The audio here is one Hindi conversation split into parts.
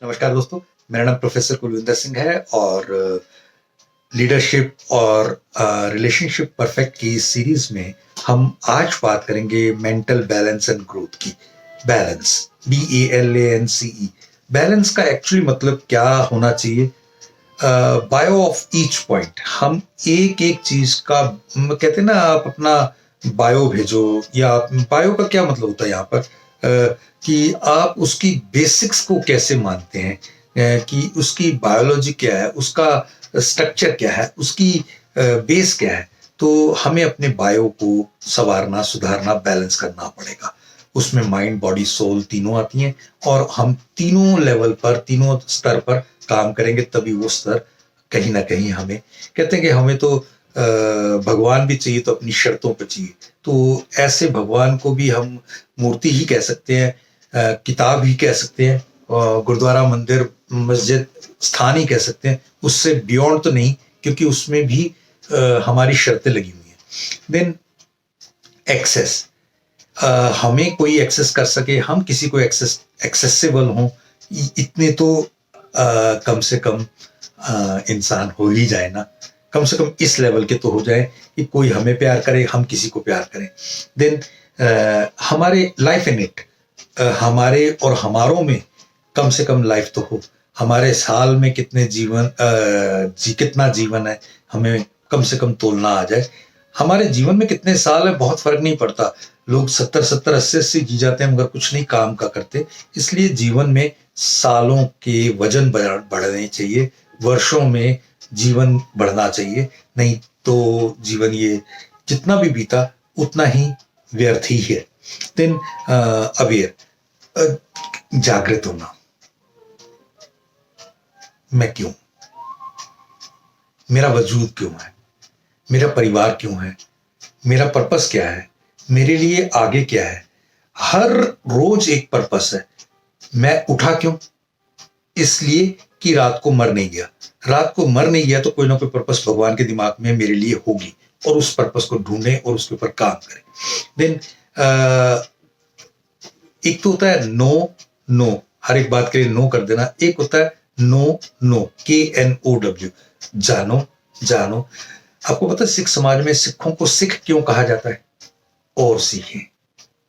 नमस्कार दोस्तों, मेरा नाम प्रोफेसर कुलविंदर सिंह है और लीडरशिप और रिलेशनशिप परफेक्ट की इस सीरीज में हम आज बात करेंगे मेंटल बैलेंस एंड ग्रोथ की। Balance, BALANCE। बैलेंस का एक्चुअली मतलब क्या होना चाहिए? बायो ऑफ ईच पॉइंट, हम एक एक चीज का कहते हैं ना, आप अपना बायो भेजो, या बायो का क्या मतलब होता है यहाँ पर, कि आप उसकी बेसिक्स को कैसे मानते हैं, कि उसकी बायोलॉजी क्या है, उसका स्ट्रक्चर क्या है, उसकी बेस क्या है। तो हमें अपने बायो को संवारना, सुधारना, बैलेंस करना पड़ेगा। उसमें माइंड, बॉडी, सोल तीनों आती हैं और हम तीनों लेवल पर, तीनों स्तर पर काम करेंगे, तभी वो स्तर कहीं ना कहीं हमें, कहते हैं कि हमें तो भगवान भी चाहिए तो अपनी शर्तों पर चाहिए। तो ऐसे भगवान को भी हम मूर्ति ही कह सकते हैं, किताब ही कह सकते हैं, गुरुद्वारा, मंदिर, मस्जिद, स्थान ही कह सकते हैं। उससे बियॉन्ड तो नहीं, क्योंकि उसमें भी हमारी शर्तें लगी हुई हैं। देन एक्सेस, हमें कोई एक्सेस कर सके, हम किसी को एक्सेसिबल हों, इतने तो कम से कम इंसान हो ही जाए ना। कम से कम इस लेवल के तो हो जाए कि कोई हमें प्यार करे, हम किसी को प्यार करें। देन हमारे लाइफ इन इट, हमारे और हमारों में कम से कम लाइफ तो हो। हमारे साल में कितने कितना जीवन है, हमें कम से कम तोलना आ जाए। हमारे जीवन में कितने साल है बहुत फर्क नहीं पड़ता। लोग 70-70, 80-80 जी जाते हैं मगर कुछ नहीं काम का करते। इसलिए जीवन में सालों के वजन बढ़ने चाहिए, वर्षों में जीवन बढ़ना चाहिए। नहीं तो जीवन ये जितना भी बीता उतना ही व्यर्थ ही है। देन अवेयर, जागृत होना। मैं क्यों, मेरा वजूद क्यों है, मेरा परिवार क्यों है, मेरा पर्पस क्या है, मेरे लिए आगे क्या है। हर रोज एक पर्पस है। मैं उठा क्यों? इसलिए कि रात को मर नहीं गया। रात को मर नहीं गया तो कोई ना कोई पर्पस भगवान के दिमाग में मेरे लिए होगी, और उस पर्पस को ढूंढें और उसके ऊपर काम करें। देन एक तो होता है नो नो, हर एक बात के लिए नो कर देना। एक होता है नो नो, KNOW, जानो जानो। आपको पता है सिख समाज में सिखों को सिख क्यों कहा जाता है? और सीखें,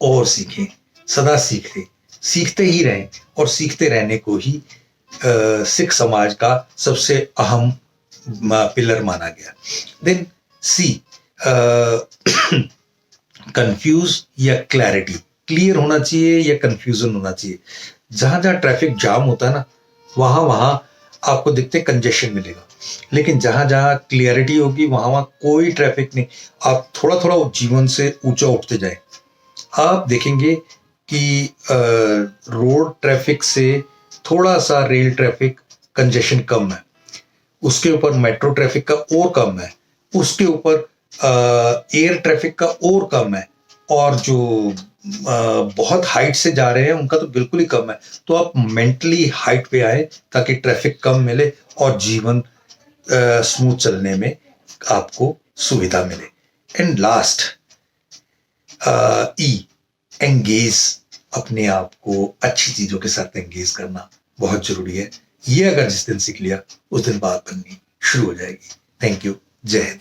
और सीखें, सदा सीखते सीखते ही रहें, और सीखते रहने को ही सिख समाज का सबसे अहम पिलर माना गया। देन सी, कंफ्यूज या क्लैरिटी, क्लियर होना चाहिए या कंफ्यूजन होना चाहिए। जहां जहां ट्रैफिक जाम होता है ना, वहां वहां आपको दिखते कंजेशन मिलेगा, लेकिन जहां जहां क्लियरिटी होगी वहां वहां कोई ट्रैफिक नहीं। आप थोड़ा थोड़ा जीवन से ऊंचा उठते जाए, आप देखेंगे कि रोड ट्रैफिक से थोड़ा सा रेल ट्रैफिक कंजेशन कम है, उसके ऊपर मेट्रो ट्रैफिक का और कम है, उसके ऊपर एयर ट्रैफिक का और कम है, और जो बहुत हाइट से जा रहे हैं उनका तो बिल्कुल ही कम है। तो आप मेंटली हाइट पे आए ताकि ट्रैफिक कम मिले और जीवन स्मूथ चलने में आपको सुविधा मिले। एंड लास्ट, एंगेज, अपने आप को अच्छी चीजों के साथ एंगेज करना बहुत जरूरी है। ये अगर जिस दिन सीख लिया उस दिन बात बननी शुरू हो जाएगी। Thank you. जय हिंद।